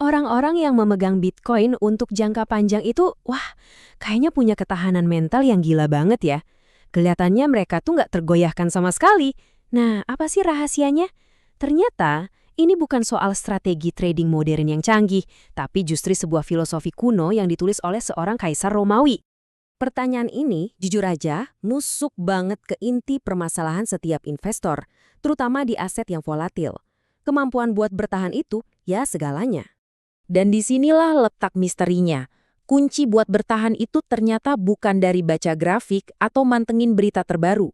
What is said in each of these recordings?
Orang-orang yang memegang Bitcoin untuk jangka panjang itu, wah, kayaknya punya ketahanan mental yang gila banget ya. Kelihatannya mereka tuh nggak tergoyahkan sama sekali. Nah, apa sih rahasianya? Ternyata, ini bukan soal strategi trading modern yang canggih, tapi justru sebuah filosofi kuno yang ditulis oleh seorang kaisar Romawi. Pertanyaan ini, jujur aja, nusuk banget ke inti permasalahan setiap investor, terutama di aset yang volatil. Kemampuan buat bertahan itu, ya segalanya. Dan disinilah letak misterinya. Kunci buat bertahan itu ternyata bukan dari baca grafik atau mantengin berita terbaru.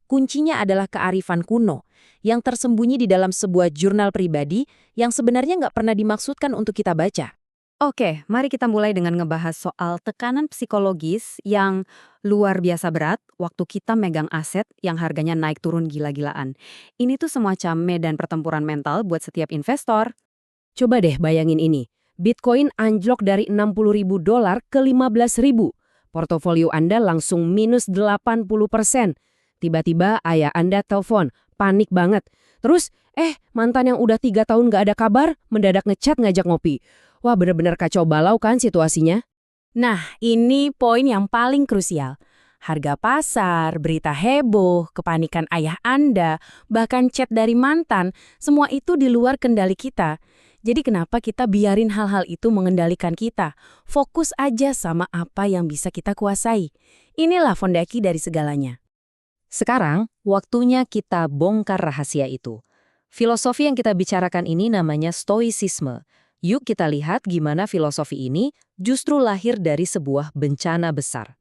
Kuncinya adalah kearifan kuno, yang tersembunyi di dalam sebuah jurnal pribadi yang sebenarnya nggak pernah dimaksudkan untuk kita baca. Oke, mari kita mulai dengan ngebahas soal tekanan psikologis yang luar biasa berat waktu kita megang aset yang harganya naik turun gila-gilaan. Ini tuh semacam medan pertempuran mental buat setiap investor. Coba deh bayangin ini. Bitcoin anjlok dari $60.000 ke 15.000. Portofolio Anda langsung minus 80%. Tiba-tiba ayah Anda telepon, panik banget. Terus, mantan yang udah 3 tahun gak ada kabar, mendadak ngechat ngajak ngopi. Wah, bener-bener kacau balau kan situasinya? Nah, ini poin yang paling krusial. Harga pasar, berita heboh, kepanikan ayah Anda, bahkan chat dari mantan, semua itu di luar kendali kita. Jadi kenapa kita biarin hal-hal itu mengendalikan kita? Fokus aja sama apa yang bisa kita kuasai. Inilah fondasi dari segalanya. Sekarang, waktunya kita bongkar rahasia itu. Filosofi yang kita bicarakan ini namanya Stoicisme. Yuk kita lihat gimana filosofi ini justru lahir dari sebuah bencana besar.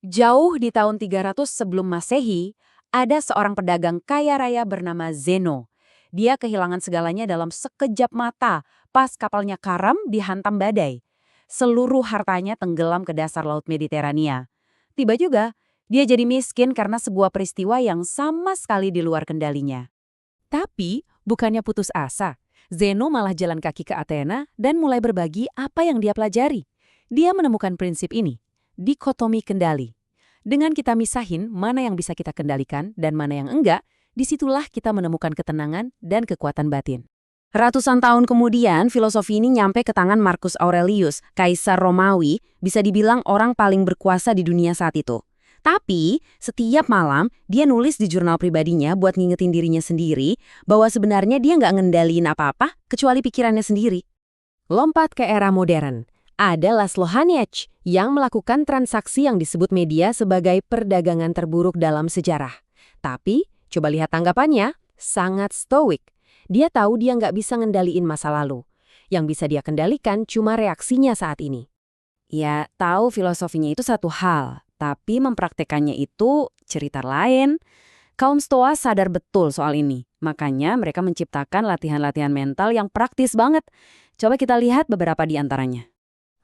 Jauh di tahun 300 sebelum Masehi, ada seorang pedagang kaya raya bernama Zeno. Dia kehilangan segalanya dalam sekejap mata pas kapalnya karam dihantam badai. Seluruh hartanya tenggelam ke dasar Laut Mediterania. Tiba juga, dia jadi miskin karena sebuah peristiwa yang sama sekali di luar kendalinya. Tapi, bukannya putus asa, Zeno malah jalan kaki ke Athena dan mulai berbagi apa yang dia pelajari. Dia menemukan prinsip ini, dikotomi kendali. Dengan kita misahin mana yang bisa kita kendalikan dan mana yang enggak, disitulah kita menemukan ketenangan dan kekuatan batin. Ratusan tahun kemudian, filosofi ini nyampe ke tangan Marcus Aurelius, kaisar Romawi, bisa dibilang orang paling berkuasa di dunia saat itu. Tapi, setiap malam, dia nulis di jurnal pribadinya buat ngingetin dirinya sendiri bahwa sebenarnya dia nggak ngendaliin apa-apa kecuali pikirannya sendiri. Lompat ke era modern. Ada Laszlo Haniec yang melakukan transaksi yang disebut media sebagai perdagangan terburuk dalam sejarah. Tapi, coba lihat tanggapannya, sangat stoik. Dia tahu dia nggak bisa ngendaliin masa lalu. Yang bisa dia kendalikan cuma reaksinya saat ini. Ya, tahu filosofinya itu satu hal, tapi mempraktekannya itu cerita lain. Kaum Stoa sadar betul soal ini. Makanya mereka menciptakan latihan-latihan mental yang praktis banget. Coba kita lihat beberapa di antaranya.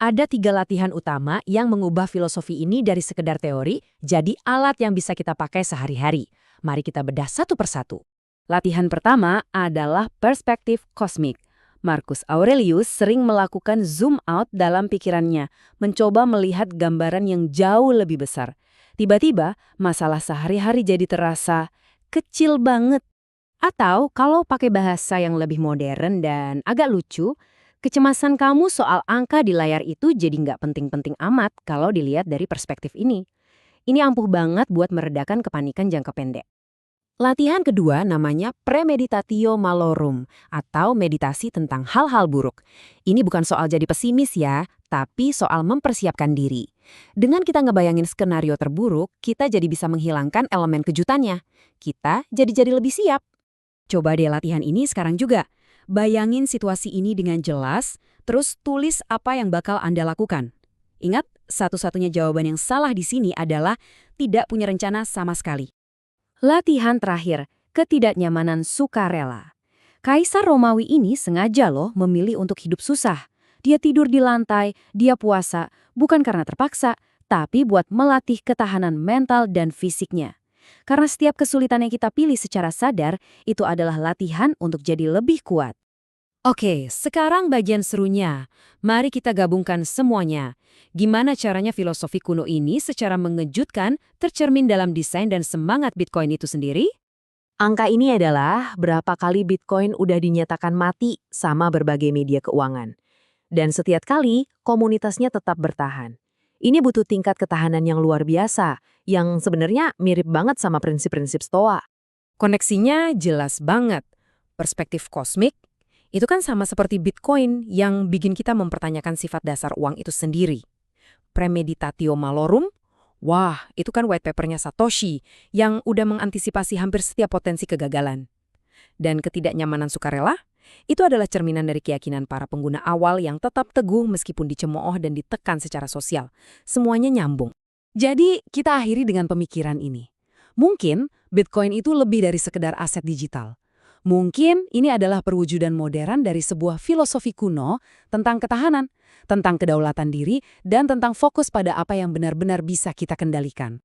Ada 3 latihan utama yang mengubah filosofi ini dari sekedar teori jadi alat yang bisa kita pakai sehari-hari. Mari kita bedah satu persatu. Latihan pertama adalah perspektif kosmik. Marcus Aurelius sering melakukan zoom out dalam pikirannya, mencoba melihat gambaran yang jauh lebih besar. Tiba-tiba, masalah sehari-hari jadi terasa kecil banget. Atau kalau pakai bahasa yang lebih modern dan agak lucu, kecemasan kamu soal angka di layar itu jadi nggak penting-penting amat kalau dilihat dari perspektif ini. Ini ampuh banget buat meredakan kepanikan jangka pendek. Latihan kedua namanya premeditatio malorum atau meditasi tentang hal-hal buruk. Ini bukan soal jadi pesimis ya, tapi soal mempersiapkan diri. Dengan kita ngebayangin skenario terburuk, kita jadi bisa menghilangkan elemen kejutannya. Kita jadi lebih siap. Coba deh latihan ini sekarang juga. Bayangin situasi ini dengan jelas, terus tulis apa yang bakal Anda lakukan. Ingat, satu-satunya jawaban yang salah di sini adalah tidak punya rencana sama sekali. Latihan terakhir, ketidaknyamanan sukarela. Kaisar Romawi ini sengaja loh memilih untuk hidup susah. Dia tidur di lantai, dia puasa, bukan karena terpaksa, tapi buat melatih ketahanan mental dan fisiknya. Karena setiap kesulitan yang kita pilih secara sadar, itu adalah latihan untuk jadi lebih kuat. Oke, sekarang bagian serunya. Mari kita gabungkan semuanya. Gimana caranya filosofi kuno ini secara mengejutkan tercermin dalam desain dan semangat Bitcoin itu sendiri? Angka ini adalah berapa kali Bitcoin udah dinyatakan mati sama berbagai media keuangan. Dan setiap kali, komunitasnya tetap bertahan. Ini butuh tingkat ketahanan yang luar biasa, yang sebenarnya mirip banget sama prinsip-prinsip Stoa. Koneksinya jelas banget. Perspektif kosmik, itu kan sama seperti Bitcoin yang bikin kita mempertanyakan sifat dasar uang itu sendiri. Premeditatio malorum, wah itu kan white papernya Satoshi yang udah mengantisipasi hampir setiap potensi kegagalan. Dan ketidaknyamanan sukarela, itu adalah cerminan dari keyakinan para pengguna awal yang tetap teguh meskipun dicemooh dan ditekan secara sosial. Semuanya nyambung. Jadi, kita akhiri dengan pemikiran ini. Mungkin Bitcoin itu lebih dari sekedar aset digital. Mungkin ini adalah perwujudan modern dari sebuah filosofi kuno tentang ketahanan, tentang kedaulatan diri, dan tentang fokus pada apa yang benar-benar bisa kita kendalikan.